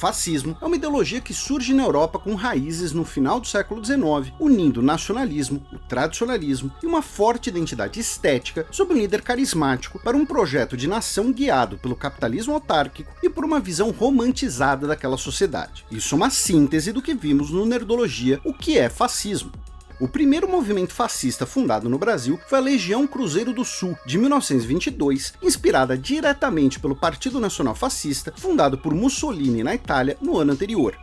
Fascismo é uma ideologia que surge na Europa com raízes no final do século XIX, unindo o nacionalismo, o tradicionalismo e uma forte identidade estética sob um líder carismático para um projeto de nação guiado pelo capitalismo autárquico e por uma visão romantizada daquela sociedade. Isso é uma síntese do que vimos no Nerdologia, o que é fascismo. O primeiro movimento fascista fundado no Brasil foi a Legião Cruzeiro do Sul, de 1922, inspirada diretamente pelo Partido Nacional Fascista, fundado por Mussolini na Itália no ano anterior.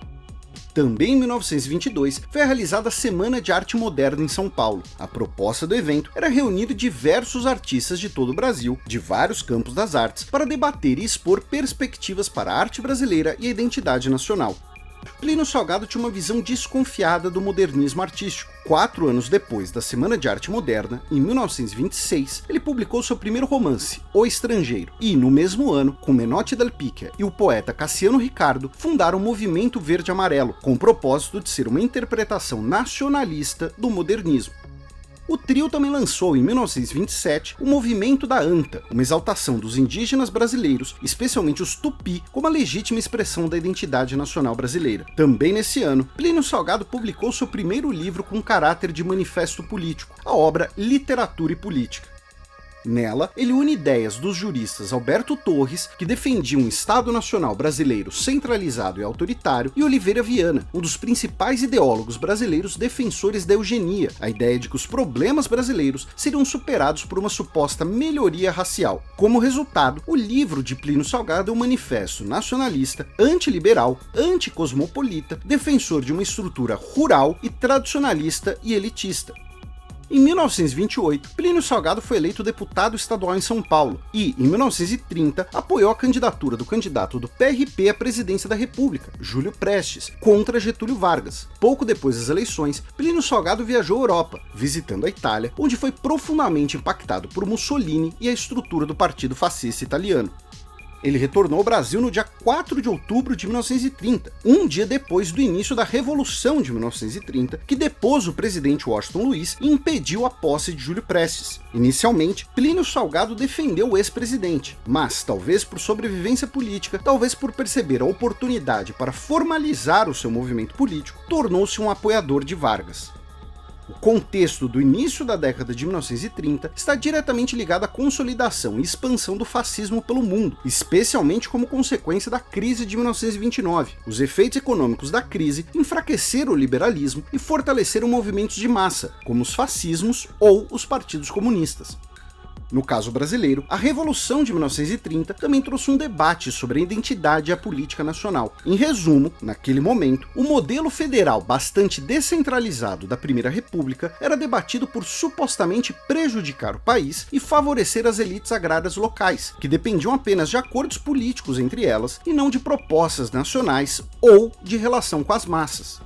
Também em 1922 foi realizada a Semana de Arte Moderna em São Paulo. A proposta do evento era reunir diversos artistas de todo o Brasil, de vários campos das artes, para debater e expor perspectivas para a arte brasileira e a identidade nacional. Plínio Salgado tinha uma visão desconfiada do modernismo artístico. 4 anos depois da Semana de Arte Moderna, em 1926, ele publicou seu primeiro romance, O Estrangeiro, e, no mesmo ano, com Menotti Dal Picchia e o poeta Cassiano Ricardo, fundaram o Movimento Verde Amarelo, com o propósito de ser uma interpretação nacionalista do modernismo. O trio também lançou, em 1927, o Movimento da Anta, uma exaltação dos indígenas brasileiros, especialmente os Tupi, como a legítima expressão da identidade nacional brasileira. Também nesse ano, Plínio Salgado publicou seu primeiro livro com caráter de manifesto político, a obra Literatura e Política. Nela, ele une ideias dos juristas Alberto Torres, que defendiam um Estado Nacional brasileiro centralizado e autoritário, e Oliveira Viana, um dos principais ideólogos brasileiros defensores da eugenia, a ideia de que os problemas brasileiros seriam superados por uma suposta melhoria racial. Como resultado, o livro de Plínio Salgado é um manifesto nacionalista, antiliberal, anticosmopolita, defensor de uma estrutura rural e tradicionalista e elitista. Em 1928, Plínio Salgado foi eleito deputado estadual em São Paulo e, em 1930, apoiou a candidatura do candidato do PRP à presidência da República, Júlio Prestes, contra Getúlio Vargas. Pouco depois das eleições, Plínio Salgado viajou à Europa, visitando a Itália, onde foi profundamente impactado por Mussolini e a estrutura do Partido Fascista Italiano. Ele retornou ao Brasil no dia 4 de outubro de 1930, um dia depois do início da Revolução de 1930, que depôs o presidente Washington Luiz e impediu a posse de Júlio Prestes. Inicialmente, Plínio Salgado defendeu o ex-presidente, mas, talvez por sobrevivência política, talvez por perceber a oportunidade para formalizar o seu movimento político, tornou-se um apoiador de Vargas. O contexto do início da década de 1930 está diretamente ligado à consolidação e expansão do fascismo pelo mundo, especialmente como consequência da crise de 1929. Os efeitos econômicos da crise enfraqueceram o liberalismo e fortaleceram movimentos de massa, como os fascismos ou os partidos comunistas. No caso brasileiro, a Revolução de 1930 também trouxe um debate sobre a identidade e a política nacional. Em resumo, naquele momento, o modelo federal bastante descentralizado da Primeira República era debatido por supostamente prejudicar o país e favorecer as elites agrárias locais, que dependiam apenas de acordos políticos entre elas e não de propostas nacionais ou de relação com as massas.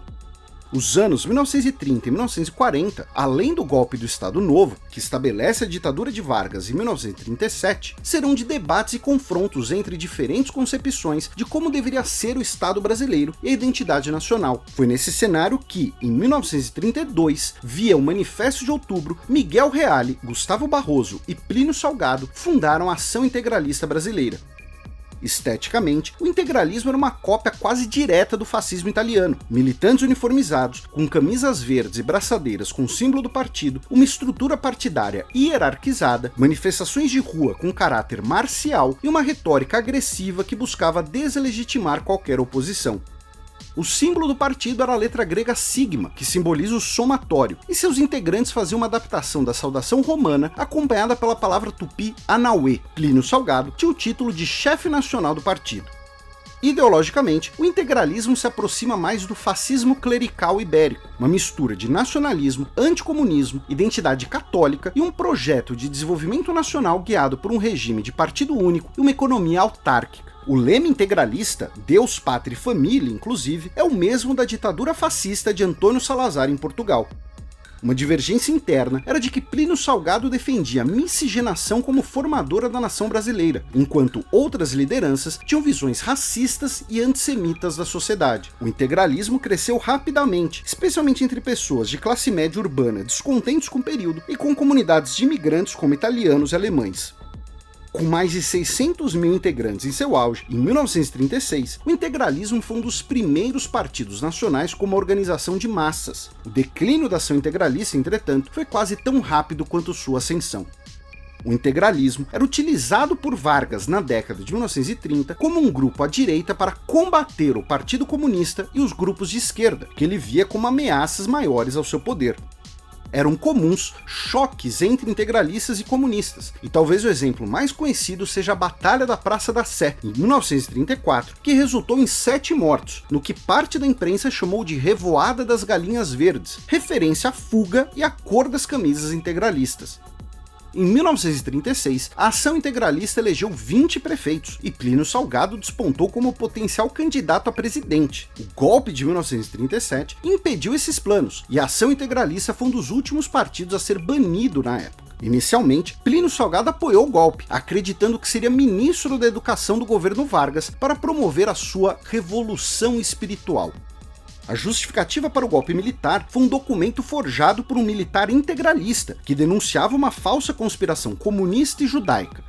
Os anos 1930 e 1940, além do golpe do Estado Novo, que estabelece a ditadura de Vargas em 1937, serão de debates e confrontos entre diferentes concepções de como deveria ser o Estado brasileiro e a identidade nacional. Foi nesse cenário que, em 1932, via o Manifesto de Outubro, Miguel Reale, Gustavo Barroso e Plínio Salgado fundaram a Ação Integralista Brasileira. Esteticamente, o integralismo era uma cópia quase direta do fascismo italiano. Militantes uniformizados, com camisas verdes e braçadeiras com o símbolo do partido, uma estrutura partidária hierarquizada, manifestações de rua com caráter marcial e uma retórica agressiva que buscava deslegitimar qualquer oposição. O símbolo do partido era a letra grega sigma, que simboliza o somatório, e seus integrantes faziam uma adaptação da saudação romana, acompanhada pela palavra tupi anauê. Plínio Salgado tinha o título de chefe nacional do partido. Ideologicamente, o integralismo se aproxima mais do fascismo clerical ibérico, uma mistura de nacionalismo, anticomunismo, identidade católica e um projeto de desenvolvimento nacional guiado por um regime de partido único e uma economia autárquica. O lema integralista, Deus, Pátria e Família, inclusive, é o mesmo da ditadura fascista de Antônio Salazar em Portugal. Uma divergência interna era de que Plínio Salgado defendia a miscigenação como formadora da nação brasileira, enquanto outras lideranças tinham visões racistas e antissemitas da sociedade. O integralismo cresceu rapidamente, especialmente entre pessoas de classe média urbana descontentes com o período e com comunidades de imigrantes como italianos e alemães. Com mais de 600 mil integrantes em seu auge, em 1936, o integralismo foi um dos primeiros partidos nacionais como organização de massas. O declínio da ação integralista, entretanto, foi quase tão rápido quanto sua ascensão. O integralismo era utilizado por Vargas na década de 1930 como um grupo à direita para combater o Partido Comunista e os grupos de esquerda, que ele via como ameaças maiores ao seu poder. Eram comuns choques entre integralistas e comunistas, e talvez o exemplo mais conhecido seja a Batalha da Praça da Sé, em 1934, que resultou em 7 mortos, no que parte da imprensa chamou de Revoada das Galinhas Verdes, referência à fuga e à cor das camisas integralistas. Em 1936, a Ação Integralista elegeu 20 prefeitos e Plínio Salgado despontou como potencial candidato a presidente. O golpe de 1937 impediu esses planos e a Ação Integralista foi um dos últimos partidos a ser banido na época. Inicialmente, Plínio Salgado apoiou o golpe, acreditando que seria ministro da Educação do governo Vargas para promover a sua revolução espiritual. A justificativa para o golpe militar foi um documento forjado por um militar integralista, que denunciava uma falsa conspiração comunista e judaica.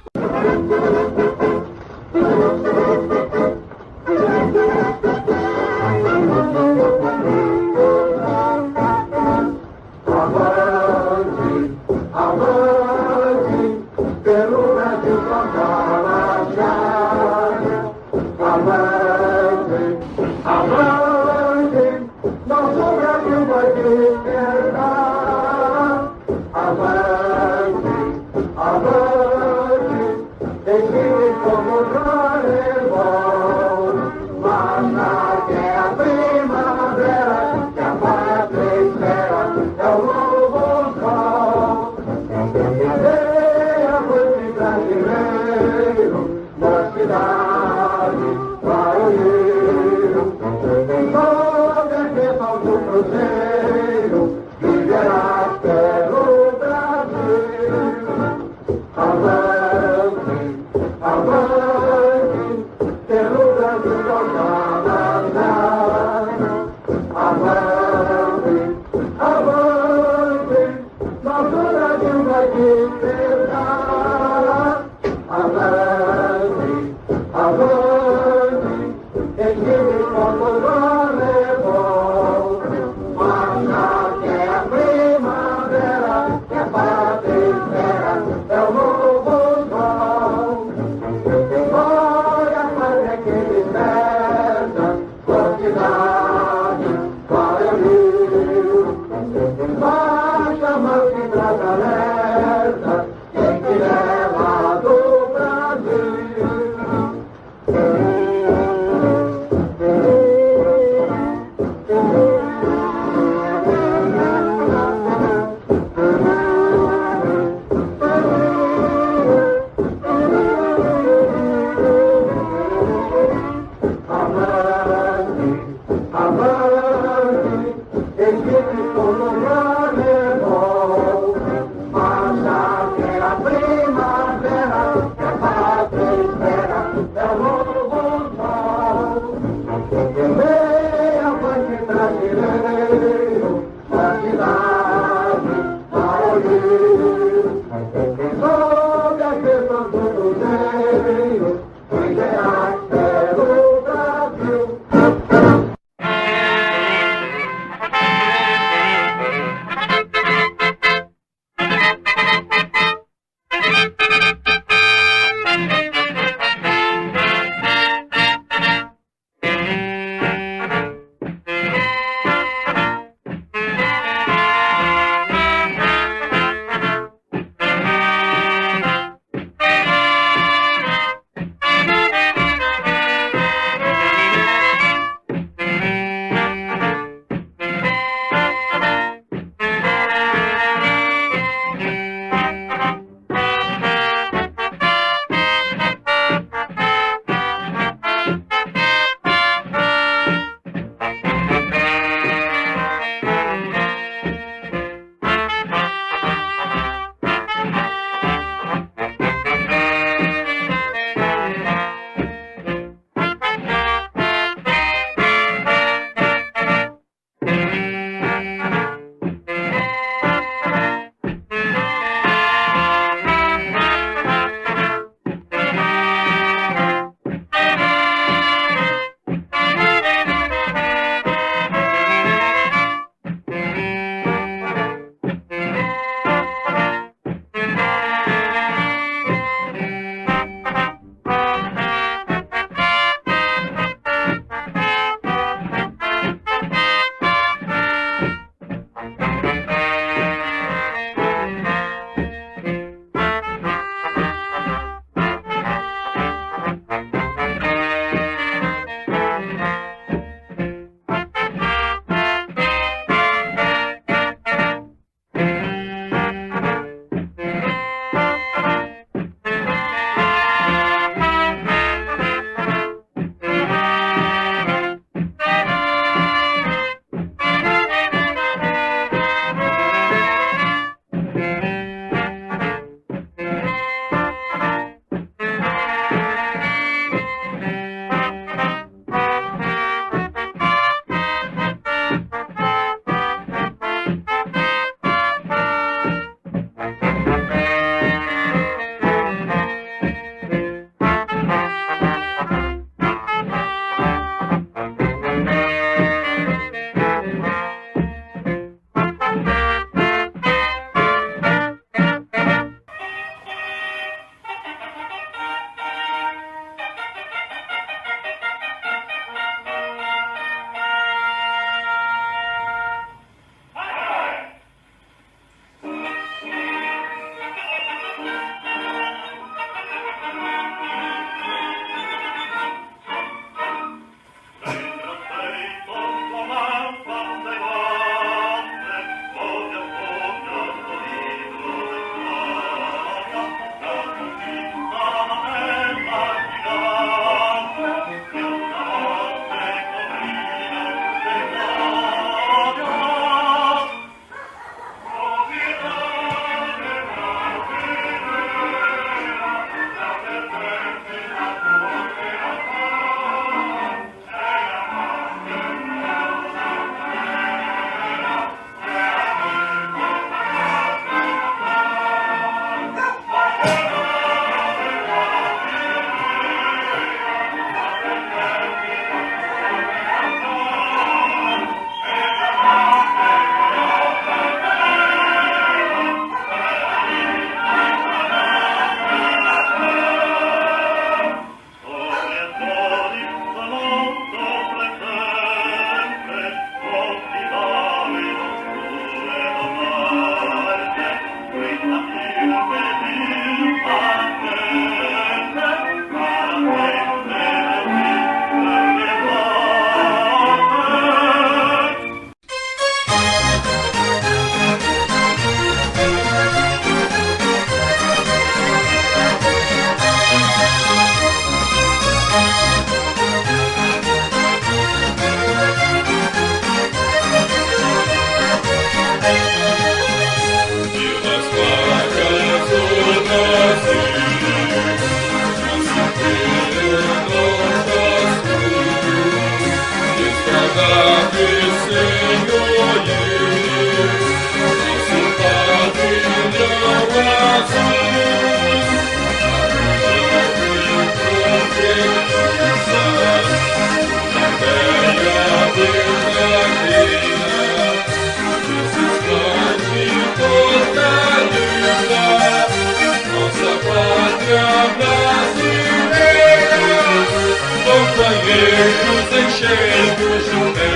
enchendo de fé,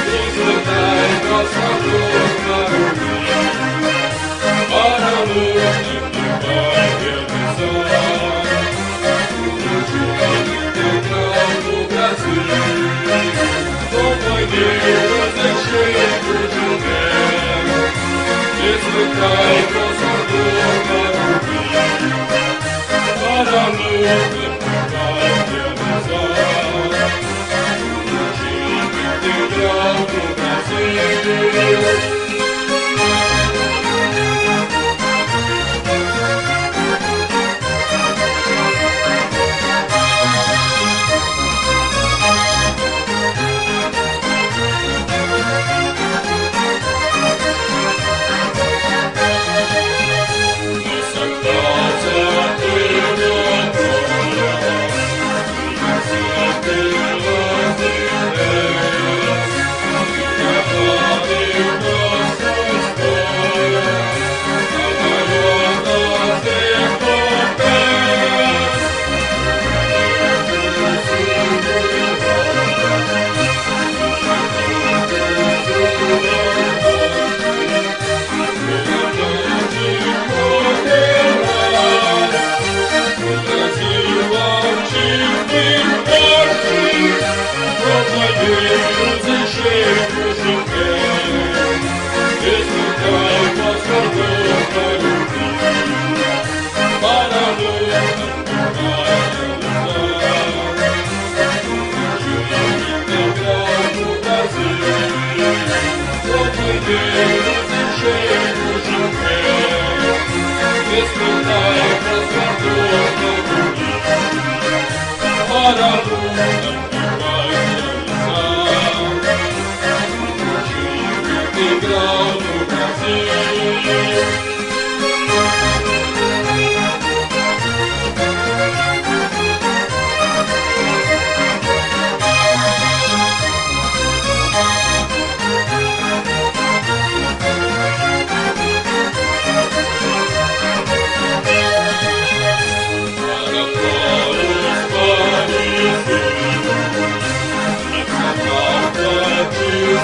desfrutai nossa dor para a luta que vai realizar o dia integral do Brasil. Companheiros enchendo de fé, desfrutai nossa dor para a luta que vai realizar o dia integral do Brasil.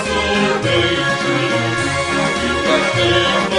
Sorvete, e o café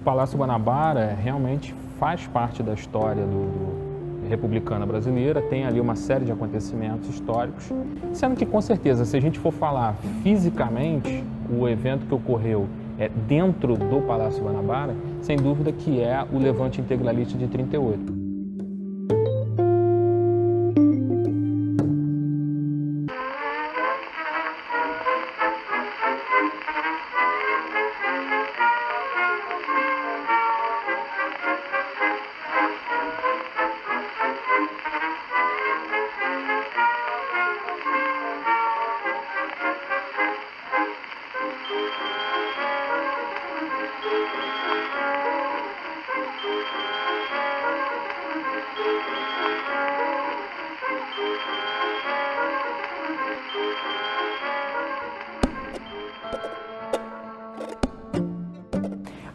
Palácio Guanabara realmente faz parte da história republicana brasileira, tem ali uma série de acontecimentos históricos, sendo que, com certeza, se a gente for falar fisicamente, o evento que ocorreu dentro do Palácio Guanabara, sem dúvida que é o Levante Integralista de 38.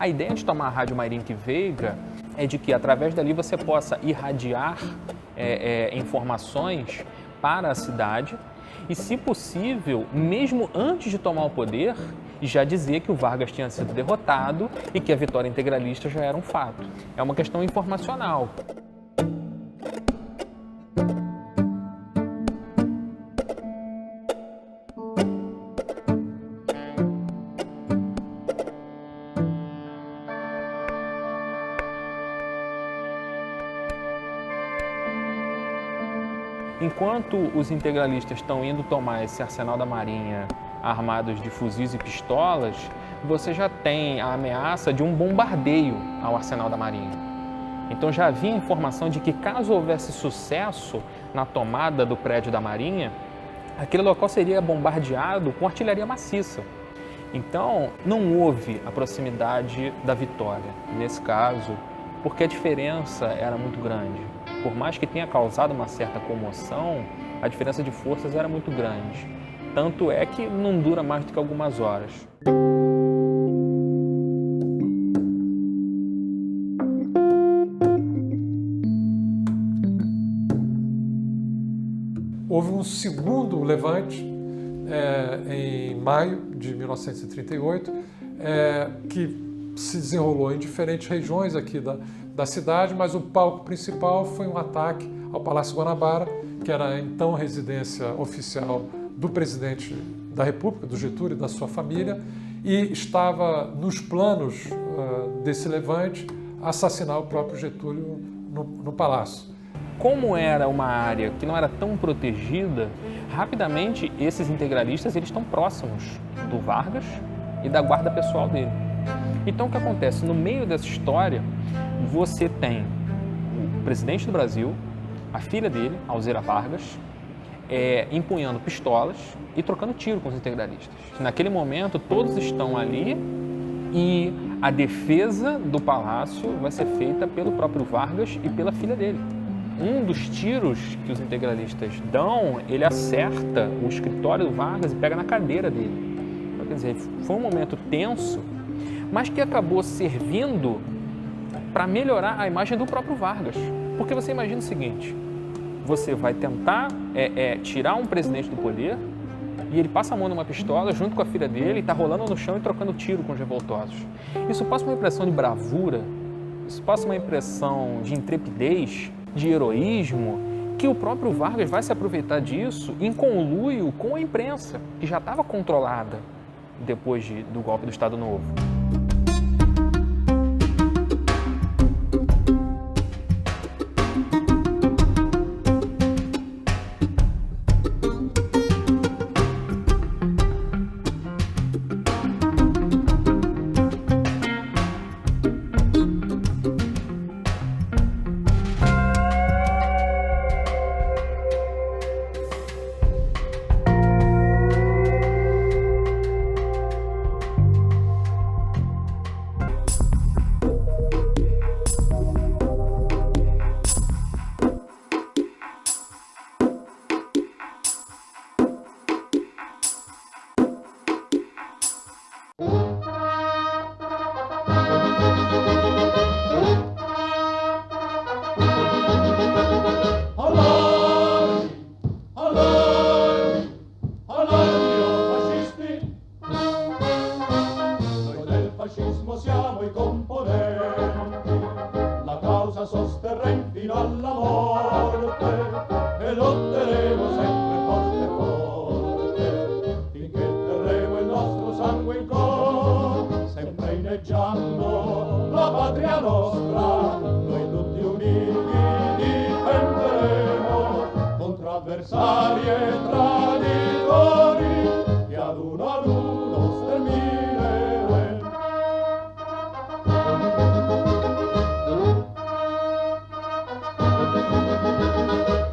A ideia de tomar a Rádio Mairinque Veiga é de que, através dali, você possa irradiar informações para a cidade e, se possível, mesmo antes de tomar o poder, já dizer que o Vargas tinha sido derrotado e que a vitória integralista já era um fato. É uma questão informacional. Enquanto os integralistas estão indo tomar esse arsenal da Marinha armados de fuzis e pistolas, você já tem a ameaça de um bombardeio ao arsenal da Marinha. Então já havia informação de que, caso houvesse sucesso na tomada do prédio da Marinha, aquele local seria bombardeado com artilharia maciça. Então não houve a proximidade da vitória nesse caso, porque a diferença era muito grande. Por mais que tenha causado uma certa comoção, a diferença de forças era muito grande. Tanto é que não dura mais do que algumas horas. Houve um segundo levante em maio de 1938, que se desenrolou em diferentes regiões aqui da cidade, mas o palco principal foi um ataque ao Palácio Guanabara, que era então residência oficial do presidente da República, do Getúlio e da sua família, e estava nos planos desse levante assassinar o próprio Getúlio no palácio. Como era uma área que não era tão protegida, rapidamente esses integralistas eles estão próximos do Vargas e da guarda pessoal dele. Então o que acontece? No meio dessa história, você tem o presidente do Brasil, a filha dele, Alzira Vargas, empunhando pistolas e trocando tiro com os integralistas. Naquele momento, todos estão ali e a defesa do palácio vai ser feita pelo próprio Vargas e pela filha dele. Um dos tiros que os integralistas dão, ele acerta o escritório do Vargas e pega na cadeira dele. Então, quer dizer, foi um momento tenso, mas que acabou servindo para melhorar a imagem do próprio Vargas. Porque você imagina o seguinte, você vai tentar tirar um presidente do poder e ele passa a mão numa pistola junto com a filha dele e está rolando no chão e trocando tiro com os revoltosos. Isso passa uma impressão de bravura, isso passa uma impressão de intrepidez, de heroísmo, que o próprio Vargas vai se aproveitar disso em conluio com a imprensa, que já estava controlada depois do golpe do Estado Novo. difendendo la patria nostra, noi tutti uniti difenderemo contro avversari e traditori che ad uno stermineremo.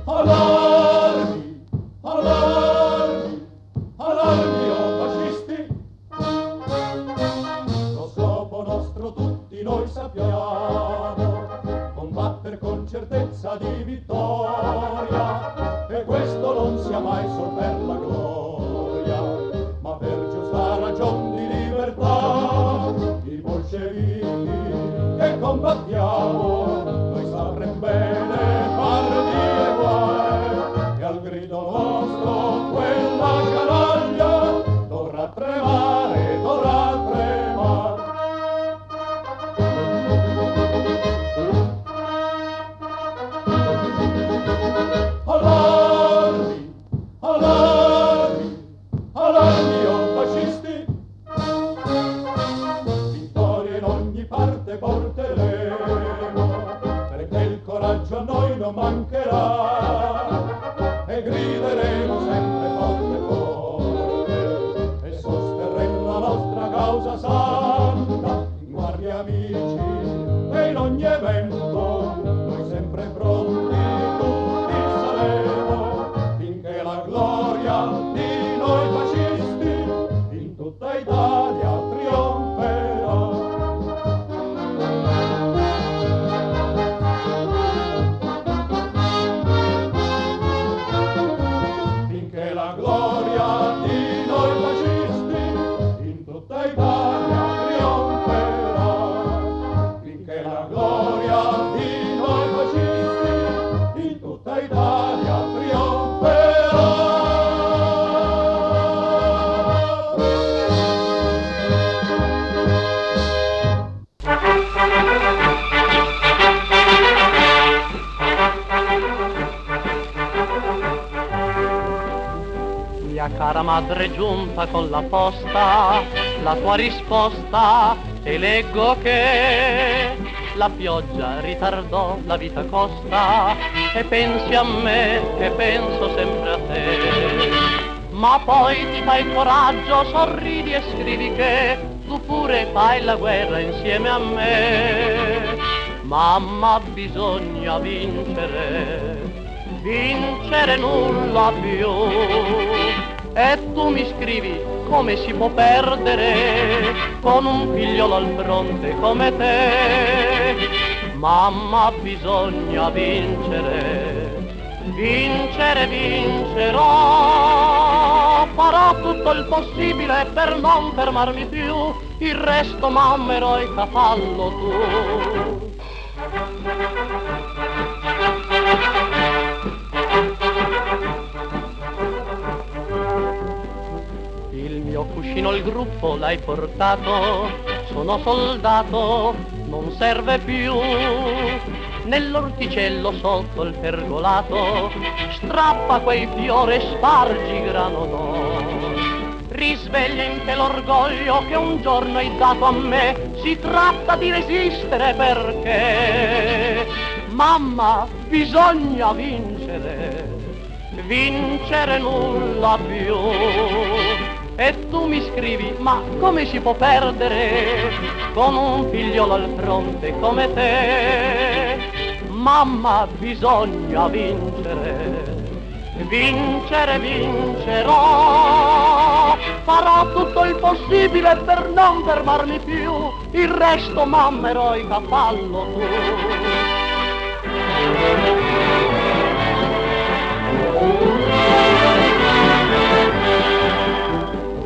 Allarmi, allarmi, allarmi, oh fascisti! Lo scopo nostro tutti noi sappiamo, combattere con certezza di vittoria, e questo non sia mai sol per la gloria, ma per giusta ragion di libertà. I bolscevichi che combattiamo, noi saprem bene farli e al grido nostro quella canaglia dovrà tremare, dovrà tremare. Allarmi, allarmi, allarmi, oh fascisti! Vittoria in ogni parte porteremo, perché il coraggio a noi non mancherà, e grideremo sempre forte forte, e sosterremo la nostra causa santa. In guardia amici e in ogni evento, noi sempre pronti tutti saremo, finché la gloria di noi fascisti in tutta Italia trionferà. Finché la gloria di noi fascisti in tutta Italia trionferà. Finché la gloria di noi fascisti in tutta Italia trionferà. Mia cara madre giunta con la posta, la tua risposta, e leggo che la pioggia ritardò, la vita costa, e pensi a me che penso sempre a te. Ma poi ti fai coraggio, sorridi e scrivi che tu pure fai la guerra insieme a me. Mamma, bisogna vincere, vincere nulla più. E tu mi scrivi come si può perdere con un figliolo al fronte come te. Mamma, bisogna vincere, vincere, vincerò. Farò tutto il possibile per non fermarmi più, il resto mamma eroica fallo tu. Il mio cuscino, il gruppo l'hai portato, sono soldato, non serve più. Nell'orticello sotto il pergolato, strappa quei fiori e spargi grano d'oro. Risveglia in te l'orgoglio che un giorno hai dato a me, si tratta di resistere perché, mamma, bisogna vincere, vincere nulla più. E tu mi scrivi, ma come si può perdere con un figliolo al fronte come te? Mamma, bisogna vincere, vincere, vincerò. Farò tutto il possibile per non fermarmi più, il resto mamma eroica fallo tu.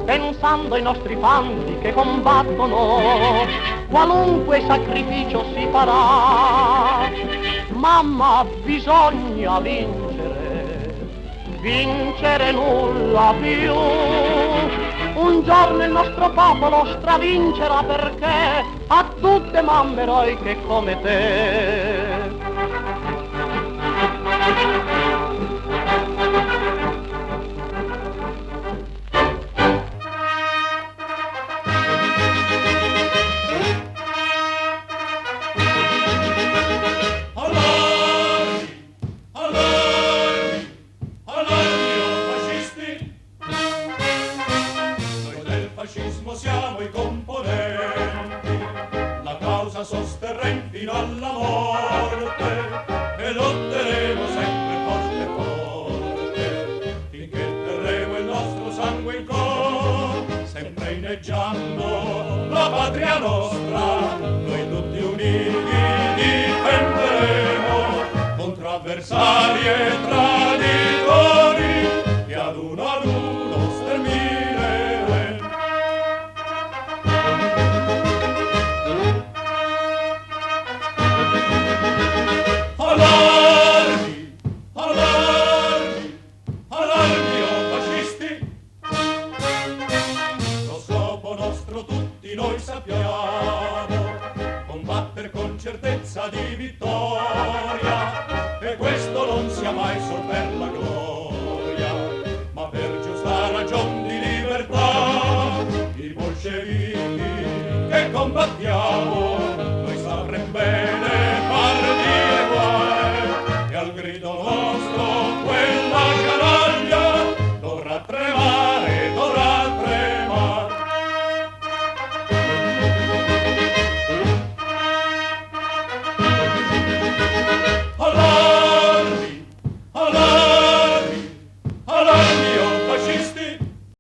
Pensando ai nostri fanti che combattono, qualunque sacrificio si farà. Mamma, bisogna vincere, vincere nulla più. Un giorno il nostro popolo stravincerà perché ha tutte mamme eroiche come te. fascismo siamo i componenti, la causa sosterremo fino alla morte e lotteremo sempre forte forte, finché terremo il nostro sangue in cor, sempre inneggiando la patria nostra, noi tutti uniti difenderemo contro avversari e traditori che ad uno stermineremo. Allarmi, allarmi, allarmi o fascisti, lo scopo nostro tutti noi sappiamo, combattere con certezza di vittoria, e questo non sia mai sol per la gloria, ma per giusta ragion di libertà, i bolscevichi che combattiamo